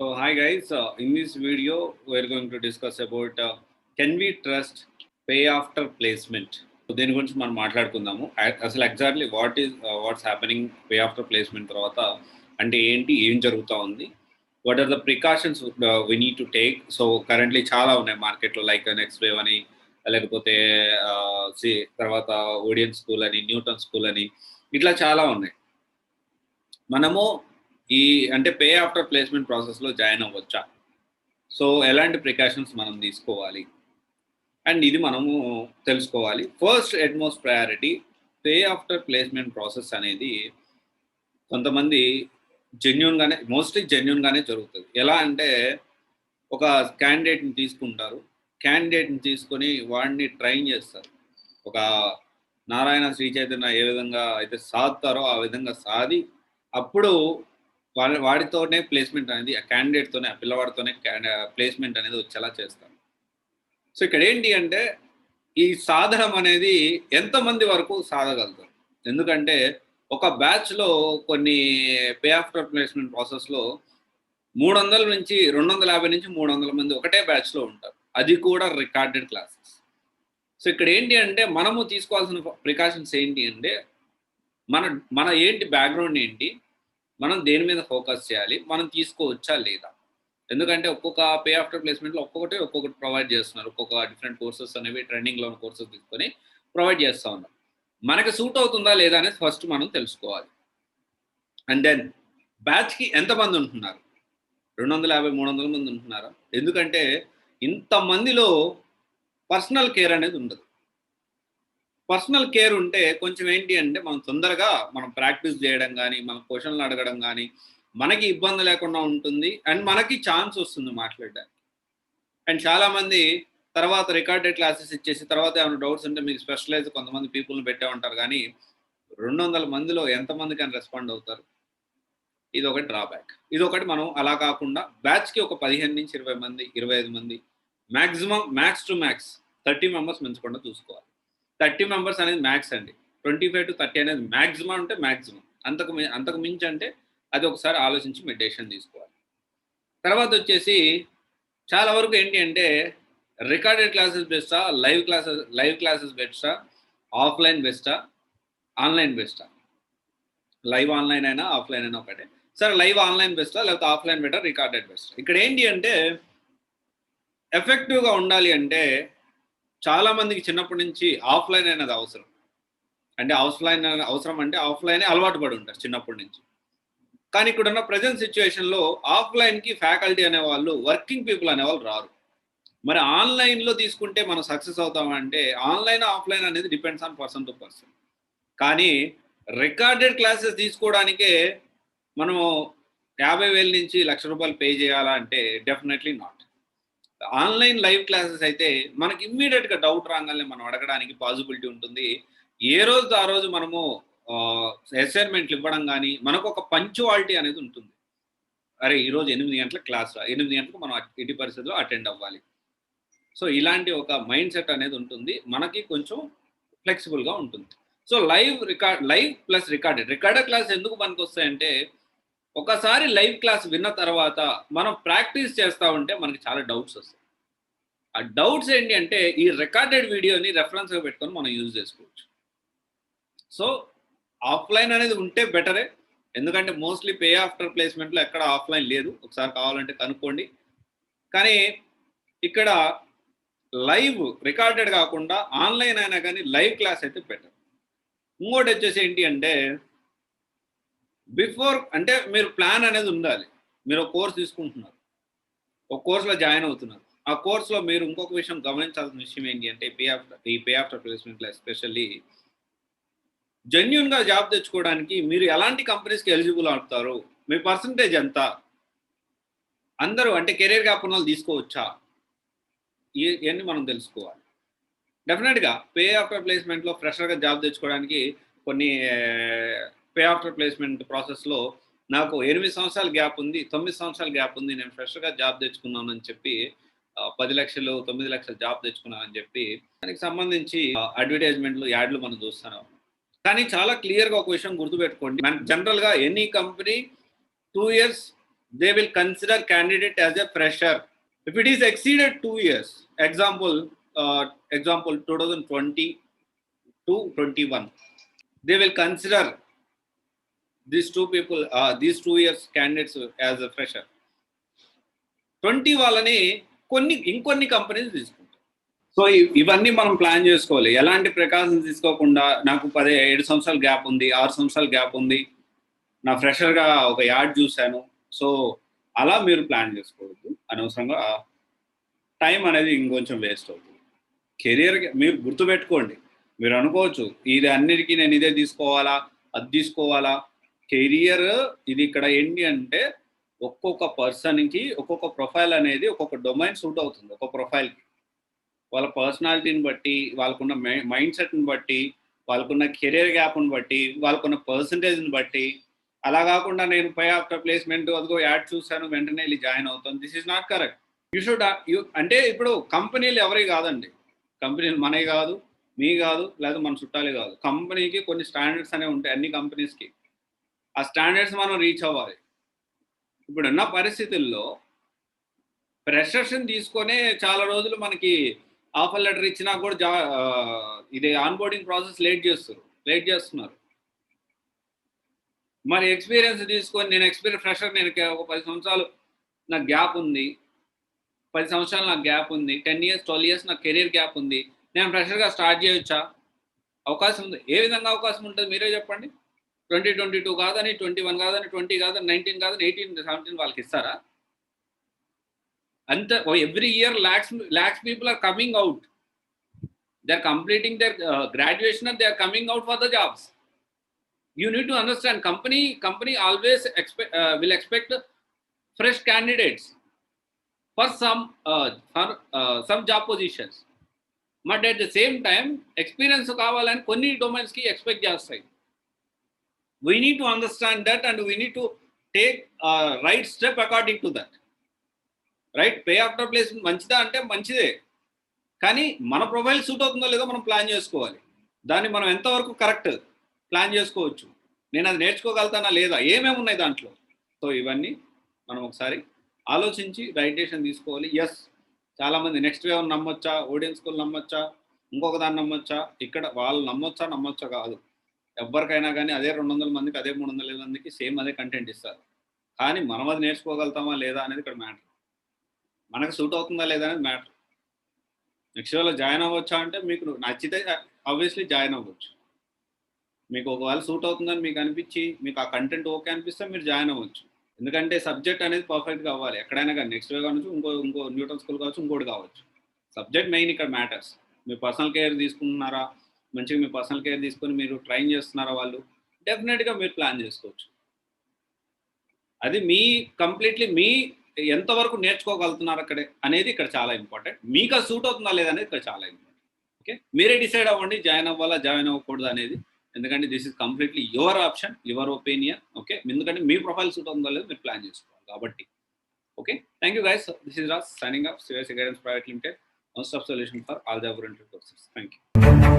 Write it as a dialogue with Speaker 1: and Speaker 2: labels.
Speaker 1: So hi guys, in this video we are going to discuss about can we trust pay after placement. So దీని గురించి మనం మాట్లాడుకుందాము. అసలు exactly what's happening pay after placement తర్వాత అంటే ఏంటి, ఏం జరుగుతూ ఉంది, what are the precautions we need to take. So currently చాలా ఉన్నాయి మార్కెట్లో, లైక్ నెక్స్ట్ వేవ్ అని, లేకపోతే తర్వాత ఓడియన్ స్కూల్ అని, న్యూటన్ స్కూల్ అని, ఇట్లా చాలా ఉన్నాయి. మనము ఈ అంటే పే ఆఫ్టర్ ప్లేస్మెంట్ ప్రాసెస్లో జాయిన్ అవ్వచ్చా, సో ఎలాంటి ప్రికాషన్స్ మనం తీసుకోవాలి అండ్ ఇది మనము తెలుసుకోవాలి. First and most priority, pay after placement process అనేది కొంతమంది మోస్ట్లీ జెన్యున్గానే జరుగుతుంది. ఎలా అంటే ఒక క్యాండిడేట్ని తీసుకుంటారు, క్యాండిడేట్ని తీసుకొని వాడిని ట్రైన్ చేస్తారు. ఒక నారాయణ శ్రీ చైతన్య ఏ విధంగా అయితే సాధతారో ఆ విధంగా సాధి అప్పుడు వాడితోనే ప్లేస్మెంట్ అనేది, ఆ క్యాండిడేట్తోనే, ఆ పిల్లవాడితోనే ప్లేస్మెంట్ అనేది వచ్చేలా చేస్తారు. సో ఇక్కడ ఏంటి అంటే ఈ సాధనం అనేది ఎంతమంది వరకు సాధగలుగుతారు. ఎందుకంటే ఒక బ్యాచ్లో కొన్ని పే ఆఫ్టర్ ప్లేస్మెంట్ ప్రాసెస్లో 300 నుంచి 250 నుంచి 300 మంది ఒకటే బ్యాచ్లో ఉంటారు, అది కూడా రికార్డెడ్ క్లాసెస్. సో ఇక్కడ ఏంటి అంటే మనము తీసుకోవాల్సిన ప్రికాషన్స్ ఏంటి అంటే మన ఏంటి బ్యాక్గ్రౌండ్ ఏంటి, మనం దేని మీద ఫోకస్ చేయాలి, మనం తీసుకోవచ్చా లేదా. ఎందుకంటే ఒక్కొక్క పే ఆఫ్టర్ ప్లేస్మెంట్లో ఒక్కొక్కటి ప్రొవైడ్ చేస్తున్నారు. ఒక్కొక్క డిఫరెంట్ కోర్సెస్ అనేవి ట్రెండింగ్లో ఉన్న కోర్సెస్ తీసుకొని ప్రొవైడ్ చేస్తూ ఉన్నారు. మనకి సూట్ అవుతుందా లేదా అనేది ఫస్ట్ మనం తెలుసుకోవాలి. అండ్ దెన్ బ్యాచ్కి ఎంతమంది ఉంటున్నారు, 250-300 మంది ఉంటున్నారా. ఎందుకంటే ఇంతమందిలో పర్సనల్ కేర్ అనేది ఉండదు. పర్సనల్ కేర్ ఉంటే కొంచెం ఏంటి అంటే మనం తొందరగా మనం ప్రాక్టీస్ చేయడం కానీ, మన క్వశ్చన్లు అడగడం కానీ మనకి ఇబ్బంది లేకుండా ఉంటుంది అండ్ మనకి ఛాన్స్ వస్తుంది మాట్లాడడానికి. అండ్ చాలామంది తర్వాత రికార్డెడ్ క్లాసెస్ ఇచ్చేసి తర్వాత ఏమైనా డౌట్స్ ఉంటే మీకు స్పెషలైజ్ కొంతమంది పీపుల్ని పెట్టే ఉంటారు, కానీ 200 మందిలో ఎంతమంది కానీ రెస్పాండ్ అవుతారు. ఇది ఒకటి డ్రాబ్యాక్. ఇది ఒకటి మనం అలా కాకుండా బ్యాచ్కి ఒక 15 నుంచి 20 మంది, 25 మంది, మ్యాక్స్ టు మ్యాక్స్ 30 మెంబర్స్ పెంచకుండా చూసుకోవాలి. 30 మెంబర్స్ అనేది మ్యాక్స్ అండి. 25 to 30 అనేది మ్యాక్సిమం అంటే మ్యాక్సిమం. అంతకు మించి అంటే అది ఒకసారి ఆలోచించి మెడిటేషన్ తీసుకోవాలి. తర్వాత వచ్చేసి చాలా వరకు ఏంటి అంటే రికార్డెడ్ క్లాసెస్ బెస్టా, లైవ్ క్లాసెస్ బెస్టా, ఆఫ్లైన్ బెస్టా, ఆన్లైన్ బెస్టా. లైవ్ ఆన్లైన్ అయినా ఆఫ్లైన్ అయినా ఒకటే. సరే లైవ్ ఆన్లైన్ బెస్టా లేకపోతే ఆఫ్లైన్ బెటర్, రికార్డెడ్ బెస్టా. ఇక్కడ ఏంటి అంటే ఎఫెక్టివ్గా ఉండాలి అంటే చాలామందికి చిన్నప్పటి నుంచి ఆఫ్లైన్ అనేది అవసరం. అంటే ఆఫ్లైనే అలవాటు పడి ఉంటారు చిన్నప్పటి నుంచి. కానీ ఇక్కడున్న ప్రజెంట్ సిచ్యువేషన్లో ఆఫ్లైన్కి ఫ్యాకల్టీ అనేవాళ్ళు, వర్కింగ్ పీపుల్ అనేవాళ్ళు రారు. మరి ఆన్లైన్లో తీసుకుంటే మనం సక్సెస్ అవుతామంటే ఆన్లైన్ ఆఫ్లైన్ అనేది depends on person to person. కానీ రికార్డెడ్ క్లాసెస్ తీసుకోవడానికే మనము 50,000 నుంచి ₹1,00,000 పే చేయాలా అంటే definitely not. Online live classes అయితే మనకి ఇమ్మీడియట్గా డౌట్ రాగానే మనం అడగడానికి పాసిబిలిటీ ఉంటుంది. ఏ రోజు ఆ రోజు మనము అసైన్మెంట్లు ఇవ్వడం కానీ మనకు ఒక పంక్చువాలిటీ అనేది ఉంటుంది. అరే ఈరోజు 8 గంటలకు క్లాస్, 8 గంటలకు మనం ఎట్టి పరిస్థితుల్లో అటెండ్ అవ్వాలి. సో ఇలాంటి ఒక మైండ్ సెట్ అనేది ఉంటుంది, మనకి కొంచెం ఫ్లెక్సిబుల్గా ఉంటుంది. So live plus recorded class ఎందుకు పనికి వస్తాయంటే ఒకసారి లైవ్ క్లాస్ విన్న తర్వాత మనం ప్రాక్టీస్ చేస్తూ ఉంటే మనకి చాలా డౌట్స్ వస్తాయి. ఆ డౌట్స్ ఏంటి అంటే ఈ రికార్డెడ్ వీడియోని రెఫరెన్స్గా పెట్టుకొని మనం యూజ్ చేసుకోవచ్చు. సో ఆఫ్లైన్ అనేది ఉంటే బెటరే, ఎందుకంటే మోస్ట్లీ పే ఆఫ్టర్ ప్లేస్మెంట్లో ఎక్కడ ఆఫ్లైన్ లేదు, ఒకసారి కావాలంటే కనుక్కోండి. కానీ ఇక్కడ లైవ్ రికార్డెడ్ కాకుండా ఆన్లైన్ అయినా కానీ లైవ్ క్లాస్ అయితే బెటర్. ఇంకోటి వచ్చేసి ఏంటి అంటే బిఫోర్ అంటే మీరు ప్లాన్ అనేది ఉండాలి. మీరు ఒక కోర్స్ తీసుకుంటున్నారు, ఒక కోర్సులో జాయిన్ అవుతున్నారు. ఆ కోర్సులో మీరు ఇంకొక విషయం గమనించాల్సిన విషయం ఏంటి అంటే ఈ పే ఆఫ్టర్ ప్లేస్మెంట్లో ఎస్పెషల్లీ జెన్యున్గా జాబ్ తెచ్చుకోవడానికి మీరు ఎలాంటి కంపెనీస్కి ఎలిజిబుల్ అవుతారు, మీ పర్సంటేజ్ ఎంత, అందరూ అంటే కెరీర్ గ్యాప్ ఉన్న వాళ్ళు తీసుకోవచ్చా, ఇవన్నీ మనం తెలుసుకోవాలి. డెఫినెట్గా పే ఆఫ్టర్ ప్లేస్మెంట్లో ఫ్రెషర్గా జాబ్ తెచ్చుకోవడానికి కొన్ని పే ఆఫ్టర్ ప్లేస్మెంట్ ప్రాసెస్లో నాకు 8 సంవత్సరాల గ్యాప్ ఉంది, 9 సంవత్సరాల గ్యాప్ ఉంది, నేను ఫ్రెషర్గా జాబ్ తెచ్చుకున్నానని చెప్పి 10 లక్షలు 9 లక్షలు జాబ్ తెచ్చుకున్నానని చెప్పి దానికి సంబంధించి అడ్వర్టైజ్మెంట్లు, యాడ్లు మనం చూస్తున్నాం. కానీ చాలా క్లియర్గా ఒక విషయం గుర్తుపెట్టుకోండి, జనరల్గా any company 2 years they will consider candidate as a fresher. If it is exceeded 2 years, example 2020 to 21, they will consider these two people, these 2 years candidates as a fresher. 20 వాళ్ళని ఇంకొన్ని కంపెనీస్ తీసుకుంటారు. సో ఇవన్నీ మనం plan చేసుకోవాలి. ఎలాంటి precautions తీసుకోకుండా నాకు 7 సంవత్సరాల గ్యాప్ ఉంది, 6 సంవత్సరాల గ్యాప్ ఉంది, నా ఫ్రెషర్గా ఒక యాడ్ చూశాను, సో అలా మీరు ప్లాన్ చేసుకోవద్దు. అనవసరంగా టైం అనేది ఇంకొంచెం వేస్ట్ అవుతుంది. కెరియర్ మీరు గుర్తుపెట్టుకోండి. మీరు అనుకోవచ్చు ఇది అన్నిటికీ నేను ఇదే తీసుకోవాలా, అది తీసుకోవాలా. కెరియర్ ఇది ఇక్కడ ఏంటి అంటే ఒక్కొక్క పర్సన్కి ఒక్కొక్క ప్రొఫైల్ అనేది ఒక్కొక్క డొమైన్ సూట్ అవుతుంది. ఒక ప్రొఫైల్కి వాళ్ళ పర్సనాలిటీని బట్టి, వాళ్ళకున్న మైండ్ సెట్ని బట్టి, వాళ్ళకున్న కెరియర్ గ్యాప్ని బట్టి, వాళ్ళకున్న పర్సంటేజ్ని బట్టి. అలా కాకుండా నేను పే ఆఫ్టర్ ప్లేస్మెంట్ అదిగో యాడ్ చూసాను వెంటనే వెళ్ళి జాయిన్ అవుతాను. This is not correct. అంటే ఇప్పుడు కంపెనీలు ఎవరి కాదండి, కంపెనీలు మనవి కాదు, మీ కాదు, లేదా మన చుట్టాలే కాదు. కంపెనీకి కొన్ని స్టాండర్డ్స్ అనేవి ఉంటాయి అన్ని కంపెనీస్కి. ఆ స్టాండర్డ్స్ మనం రీచ్ అవ్వాలి. ఇప్పుడున్న పరిస్థితుల్లో ఫ్రెషర్స్ని తీసుకొనే చాలా రోజులు మనకి ఆఫర్ లెటర్ ఇచ్చినా కూడా ఇది ఆన్బోర్డింగ్ ప్రాసెస్ లేట్ చేస్తున్నారు. మరి ఎక్స్పీరియన్స్ తీసుకొని నేను ఫ్రెషర్, నేను ఒక 10 సంవత్సరాలు నాకు గ్యాప్ ఉంది, 10 సంవత్సరాలు నాకు గ్యాప్ ఉంది, 10 years 12 years నాకు కెరీర్ గ్యాప్ ఉంది, నేను ఫ్రెషర్గా స్టార్ట్ చేయొచ్చా? అవకాశం ఉంది. ఏ విధంగా అవకాశం ఉంటుంది మీరే చెప్పండి. 2022 కాదని, 21 కాదని, 20 కాదని, 19 కాదని, 18 17 వాళ్ళకి ఇస్తారా? అంత every year lakhs people are coming out. They are completing their graduation and they are coming out for the jobs. You need to understand, company always will expect fresh candidates for some job positions. But at the same time, experience కావాలని కొన్ని domains కి expect చేస్తాయి. We need to understand that and we need to take right step according to that. Right? Pay after placement మంచిదా అంటే మంచిదే, కానీ మన profile suit అవుతుందో లేదో మనం ప్లాన్ చేసుకోవాలి. దాన్ని మనం ఎంతవరకు కరెక్ట్ ప్లాన్ చేసుకోవచ్చు, నేను అది నేర్చుకోగలుగుతానా లేదా, ఏమేమి ఉన్నాయి దాంట్లో. సో ఇవన్నీ మనం ఒకసారి ఆలోచించి రైట్ డెసిషన్ తీసుకోవాలి. ఎస్, చాలామంది నెక్స్ట్ వేవ్ నమ్మొచ్చా, ఓడియన్ స్కూల్ నమ్మొచ్చా, ఇంకొక దాన్ని నమ్మొచ్చా, ఇక్కడ వాళ్ళు నమ్మొచ్చా కాదు. ఎవరికైనా కానీ అదే 200 మందికి, అదే 300 మందికి సేమ్ అదే కంటెంట్ ఇస్తారు. కానీ మనం అది నేర్చుకోగలుగుతామా లేదా అనేది ఇక్కడ మ్యాటర్. మనకు సూట్ అవుతుందా లేదా అనేది మ్యాటర్. నెక్స్ట్ వేలో జాయిన్ అవ్వచ్చా అంటే మీకు నచ్చితే ఆబ్వియస్లీ జాయిన్ అవ్వచ్చు. మీకు ఒకవేళ సూట్ అవుతుందని మీకు అనిపించి, మీకు ఆ కంటెంట్ ఓకే అనిపిస్తే మీరు జాయిన్ అవ్వచ్చు. ఎందుకంటే సబ్జెక్ట్ అనేది పర్ఫెక్ట్గా అవ్వాలి ఎక్కడైనా కానీ. నెక్స్ట్ వే కావచ్చు, ఇంకో న్యూటన్ స్కూల్ కావచ్చు, ఇంకోటి కావచ్చు. సబ్జెక్ట్ మెయిన్ ఇక్కడ మ్యాటర్స్. మీరు పర్సనల్ కేర్ తీసుకుంటున్నారా, మంచిగా మీ పర్సనల్ కేర్ తీసుకొని మీరు ట్రైన్ చేస్తున్నారా, వాళ్ళు డెఫినెట్గా మీరు ప్లాన్ చేసుకోవచ్చు. అది మీ కంప్లీట్లీ మీ ఎంతవరకు నేర్చుకోగలుగుతున్నారు అక్కడే అనేది ఇక్కడ చాలా ఇంపార్టెంట్. మీకు అది సూట్ అవుతుందా లేదా అనేది ఇక్కడ చాలా ఇంపార్టెంట్. ఓకే, మీరే డిసైడ్ అవ్వండి జాయిన్ అవ్వాలా, జాయిన్ అవ్వకూడదు అనేది. ఎందుకంటే this is completely your option, your opinion. Okay, ఎందుకంటే మీ ప్రొఫైల్ సూట్ అవుతుందా లేదు మీరు ప్లాన్ చేసుకోవాలి కాబట్టి. Okay, thank you guys. This is Raj signing off CYC guidance private limited, one stop solution for all job oriented courses. Thank you.